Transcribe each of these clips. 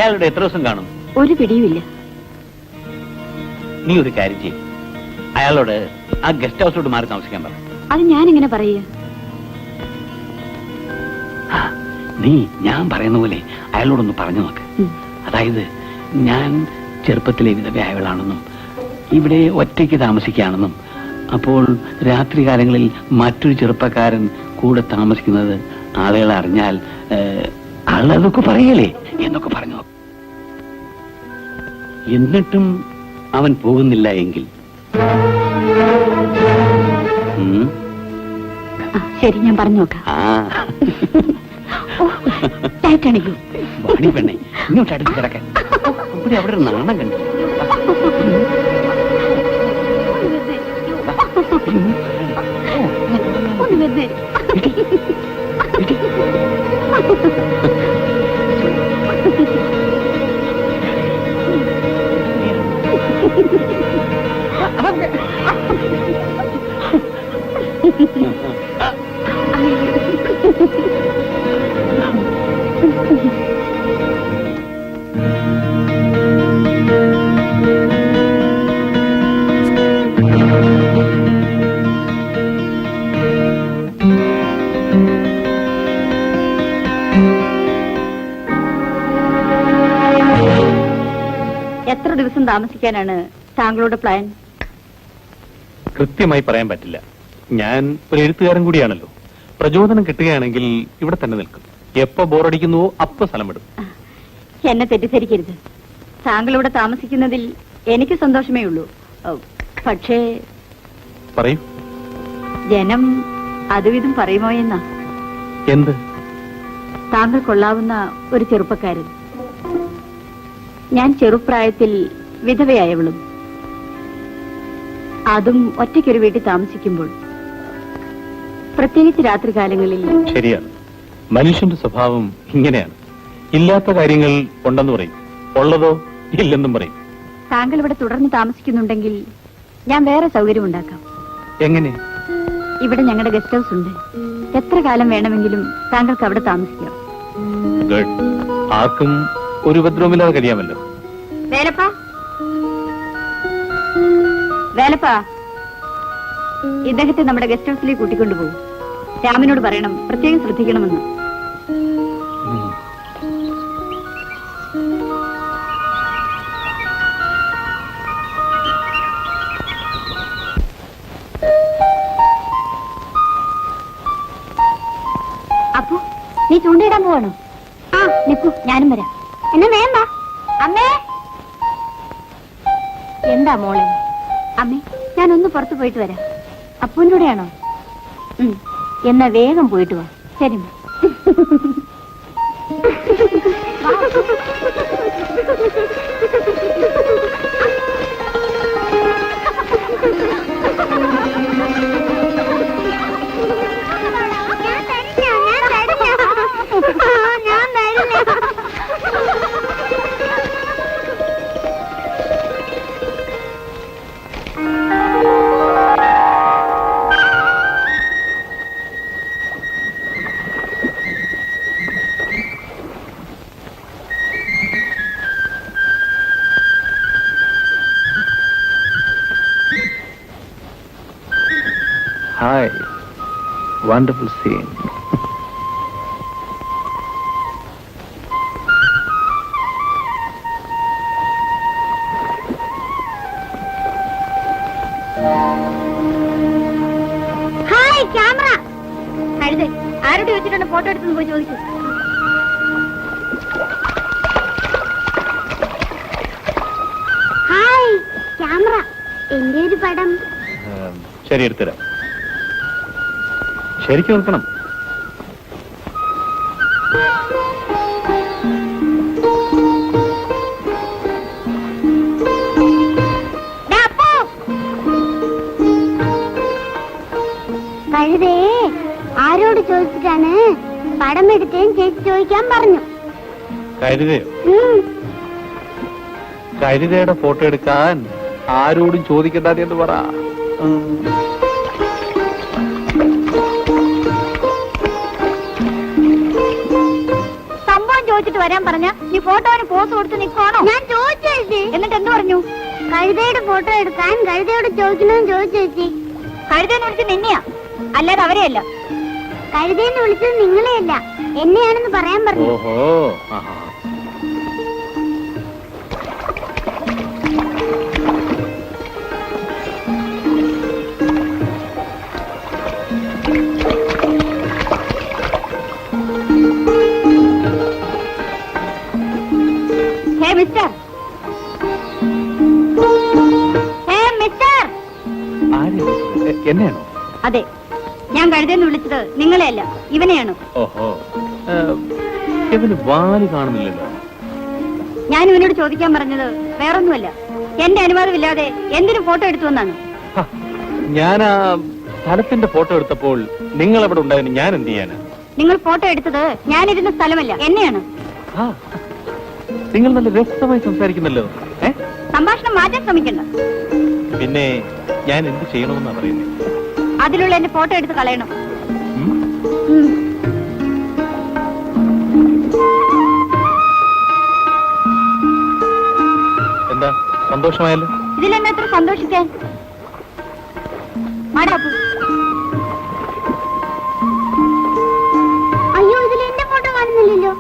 അയാളുടെ എത്ര ദിവസം കാണും? ഒരു പിടിയുമില്ല. നീ ഒരു കാര്യം ചെയ്യും, അയാളോട് ആ ഗസ്റ്റ് ഹൗസിലോട്ട് മാറി താമസിക്കാൻ പറ. അത് ഞാൻ എങ്ങനെ പറയുക? നീ ഞാൻ പറയുന്ന പോലെ അയാളോടൊന്ന് പറഞ്ഞു നോക്ക്. അതായത് ഞാൻ ചെറുപ്പത്തിലെ വിധവയായവളാണെന്നും ഇവിടെ ഒറ്റയ്ക്ക് താമസിക്കുകയാണെന്നും അപ്പോൾ രാത്രി കാലങ്ങളിൽ മറ്റൊരു ചെറുപ്പക്കാരൻ കൂടെ താമസിക്കുന്നത് ആളുകൾ അറിഞ്ഞാൽ ആളതൊക്കെ പറയലേ എന്നൊക്കെ പറഞ്ഞു. എന്നിട്ടും അവൻ പോകുന്നില്ല എങ്കിൽ ശരി, ഞാൻ പറഞ്ഞു നോക്കാം. വാണി പെണ്ണെ, ഇങ്ങോട്ട് അടുത്ത് കിടക്കാൻ. ഇവിടെ അവിടെ നാണം കണ്ടു. എത്ര ദിവസം താമസിക്കാനാണ് താങ്കളുടെ പ്ലാൻ? കൃത്യമായി പറയാൻ പറ്റില്ല. ഞാൻ ഒരു എഴുത്തുകാരൻ കൂടിയാണല്ലോ. പ്രചോദനം കിട്ടുകയാണെങ്കിൽ ഇവിടെ തന്നെ നിൽക്കും. എപ്പോ ബോറടിക്കുന്നുവോ അപ്പൊ സ്ഥലം വിടും. എന്നെ തെറ്റിദ്ധരിക്കരുത്. താങ്കൾ ഇവിടെ താമസിക്കുന്നതിൽ എനിക്ക് സന്തോഷമേ ഉള്ളൂ. പക്ഷേ പറയൂ. ജനം അതുവിധം പറയുമോ എന്നാ. എന്ത്? താങ്കൾ കൊള്ളാവുന്ന ഒരു ചെറുപ്പക്കാരൻ. ഞാൻ ചെറുപ്രായത്തിൽ വിധവയായവളും, അതും ഒറ്റയ്ക്കൊരു വീട്ടിൽ താമസിക്കുമ്പോൾ, പ്രത്യേകിച്ച് രാത്രികാലങ്ങളിൽ. ശരിയാണ്, മനുഷ്യന്റെ സ്വഭാവം ഇങ്ങനെയാണ്. ഇല്ലാത്ത കാര്യങ്ങൾ ഉണ്ടെന്ന് പറയും, ഉള്ളതോ ഇല്ലെന്നും പറയും. താങ്കൾ ഇവിടെ തുടർന്ന് താമസിക്കുന്നുണ്ടെങ്കിൽ ഞാൻ വേറെ സൗകര്യം ഉണ്ടാക്കാം. എങ്ങനെ? ഇവിടെ ഞങ്ങളുടെ ഗസ്റ്റ് ഹൗസ് ഉണ്ട്. എത്ര കാലം വേണമെങ്കിലും താങ്കൾക്ക് അവിടെ താമസിക്കാം. ആർക്കും ഒരു ഉപദ്രവമില്ലാതെ കഴിയാമല്ലോ. വേലപ്പാ, വേലപ്പാ, ഇദ്ദേഹത്തെ നമ്മുടെ ഗസ്റ്റ് ഹൗസിലേക്ക് കൂട്ടിക്കൊണ്ടുപോകും. രാമനോട് പറയണം, പ്രത്യേകം ശ്രദ്ധിക്കണമെന്ന്. അപ്പു, നീ ചൂണ്ടയിടാൻ പോവാണോ? ആ, നിക്കൂ, ഞാനും വരാം. എന്നെ വേണ്ട. അമ്മേ. എന്താ മോളെ? അമ്മേ, ഞാനൊന്ന് പുറത്തു പോയിട്ട് വരാം. അപ്പൂൻ്റെ കൂടെയാണോ? എന്നാ വേഗം പോയിട്ട് വാ. ശരി. Hi, wonderful scene. Hi, camera. കഴുതേ, ആരോട് ചോദിച്ചിട്ടുണ്ട് ഫോട്ടോ എടുത്തെന്ന് പോയി ചോദിച്ചു. Hi, camera. എന്റെ ഒരു പടം. ശരി, എടുത്തരാം. ശരിക്കും നിൽക്കണം. കഴുതേ, ആരോട് ചോദിച്ചിട്ടാണ് പടം എടുത്തേന്ന് ചേച്ചി ചോദിക്കാൻ പറഞ്ഞു. കരുതയോ? കരുതയുടെ ഫോട്ടോ എടുക്കാൻ ആരോടും ചോദിക്കണ്ടാതെ എന്ന് പറ. സംഭവം ചോദിച്ചിട്ട് വരാൻ പറഞ്ഞ നീ ഫോട്ടോന് പോസ് കൊടുത്ത് നിൽക്കുവാണോ? ഞാൻ ചോദിച്ചു. എന്നിട്ട് എന്ത് പറഞ്ഞു? കഴുതയുടെ ഫോട്ടോ എടുക്കാൻ കഴുതയോട് ചോദിക്കണമെന്ന് ചോദിച്ചു ചേച്ചി. കഴുതയെന്ന് വിളിച്ചത് നിന്നെയാ, അല്ലാതെ അവരെയല്ല. കഴുതയെന്ന് വിളിച്ചത് നിങ്ങളെയല്ല, എന്നെയാണെന്ന് പറയാൻ പറഞ്ഞു. ഓഹോ, ആഹാ. Hey mister, hey mister. ആരെയാ വിളിച്ചത്? എന്നെയാണോ? അതെ, ഞാൻ കഴുതെന്ന് വിളിച്ചത് നിങ്ങളെയല്ല, ഇവനെയാണ്. ഓഹോ, ഇവന് വാല് കാണുന്നില്ലല്ലോ. ഞാൻ ഇവനോട് ചോദിക്കാൻ പറഞ്ഞത് വേറൊന്നുമല്ല, എന്റെ അനുവാദമില്ലാതെ എന്തിനു ഫോട്ടോ എടുത്തു എന്നാണ്. ഹ, ഞാൻ ആ സ്ഥലത്തിന്റെ ഫോട്ടോ എടുത്തപ്പോൾ നിങ്ങൾ അവിടെ ഉണ്ടായിരുന്നു. ഞാൻ എന്ത് ചെയ്യാനാ? നിങ്ങൾ ഫോട്ടോ എടുത്തത് ഞാനിരുന്ന സ്ഥലമല്ല, എന്നെയാണ്. ആ, നിങ്ങൾ നല്ല രസമായി സംസാരിക്കുന്നല്ലോ. സംഭാഷണം മാറ്റാൻ ശ്രമിക്കണ്ട. പിന്നെ ഞാൻ എന്ത് ചെയ്യണമെന്നാ പറയുന്നത്? അതിലുള്ള എന്റെ ഫോട്ടോ എടുത്ത് കളയണം. എന്താ, സന്തോഷമായല്ലോ? ഇതിലെന്നെ എത്ര സന്തോഷിക്കാൻ? മാടാപ്പു. അയ്യോ, ഇതിൽ എന്റെ ഫോട്ടോ കാണുന്നില്ലല്ലോ.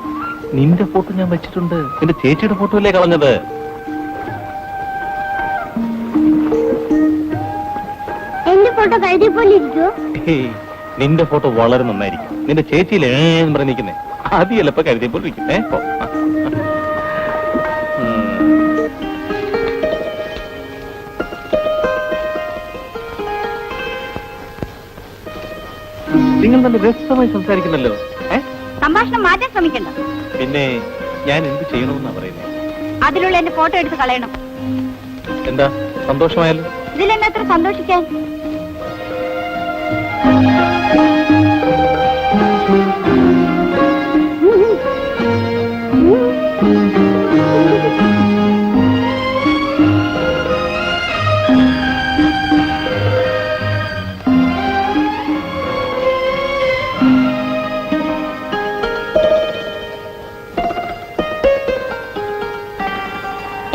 നിന്റെ ഫോട്ടോ ഞാൻ വെച്ചിട്ടുണ്ട്. നിന്റെ ചേച്ചിയുടെ ഫോട്ടോ അല്ലേ കളഞ്ഞത്? എന്റെ ഫോട്ടോ കഴുതിയ പോലെ ഇരിക്കോ? നിന്റെ ഫോട്ടോ വളരെ നന്നായിരിക്കും. നിന്റെ ചേച്ചിയിലെ പറഞ്ഞിരിക്കുന്നേ ആദ്യമല്ല ഇപ്പൊ കരുതിയ പോലെ ഇരിക്കുന്നേ. നിങ്ങൾ നല്ല രസമായി സംസാരിക്കുന്നല്ലോ. സംഭാഷണം മാറ്റാൻ ശ്രമിക്കണ്ട. പിന്നെ ഞാൻ എന്ത് ചെയ്യണമെന്നാ പറയുന്നത്? അതിലുള്ള എന്റെ ഫോട്ടോ എടുത്ത് കളയണം. എന്താ, സന്തോഷമായല്ലോ? ഇതിലെന്നെ എത്ര സന്തോഷിക്കാൻ?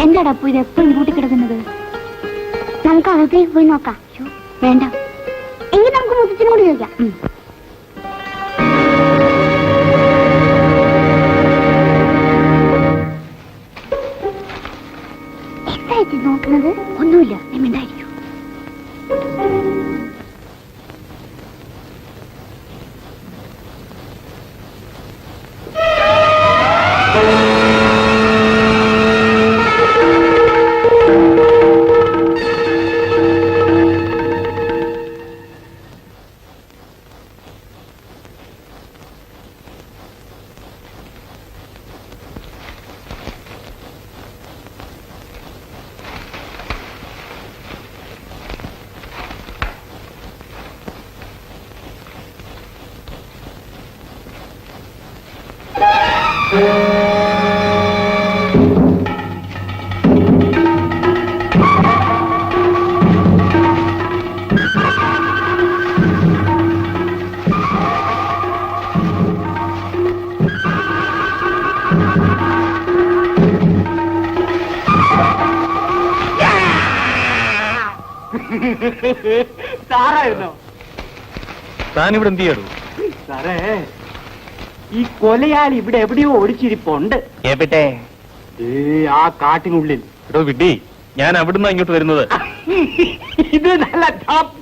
എന്താടാ അപ്പു ഇത് എപ്പോഴും കൂട്ടിക്കിടക്കുന്നത്? നമുക്ക് അകത്തേക്ക് പോയി നോക്കാം. വേണ്ട, എങ്കിൽ നമുക്ക് മുത്തച്ഛനും കൂടി ചോദിക്കാം. എന്തായിട്ട് നോക്കുന്നത്? ഒന്നുമില്ല, നീ മിണ്ടായിരിക്കും. സാറായിരുന്നോ? താനിവിടെ എന്ത് ചെയ്യൂ? സാറേ, ഈ കൊലയാളി ഇവിടെ എവിടെയോ ഒളിച്ചിരിപ്പുണ്ട്. എവിടെ? ആ കാട്ടിനുള്ളിൽ. എടോ വിഡ്ഢി, ഞാൻ അവിടുന്ന് ഇങ്ങോട്ട് വരുന്നത്. ഇത് നല്ല ടോപ്പ്.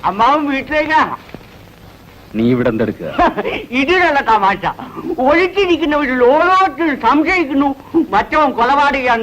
അമ്മാവൻ വീട്ടിലേക്കാ. നീ ഇവിടെ എന്തെടുക്കുക? ഇതിനുള്ള തമാശ. ഒഴിച്ചിരിക്കുന്നവരിൽ ഓരോരുത്തരും സംശയിക്കുന്നു മറ്റവൻ കൊലപാതകയാണ്.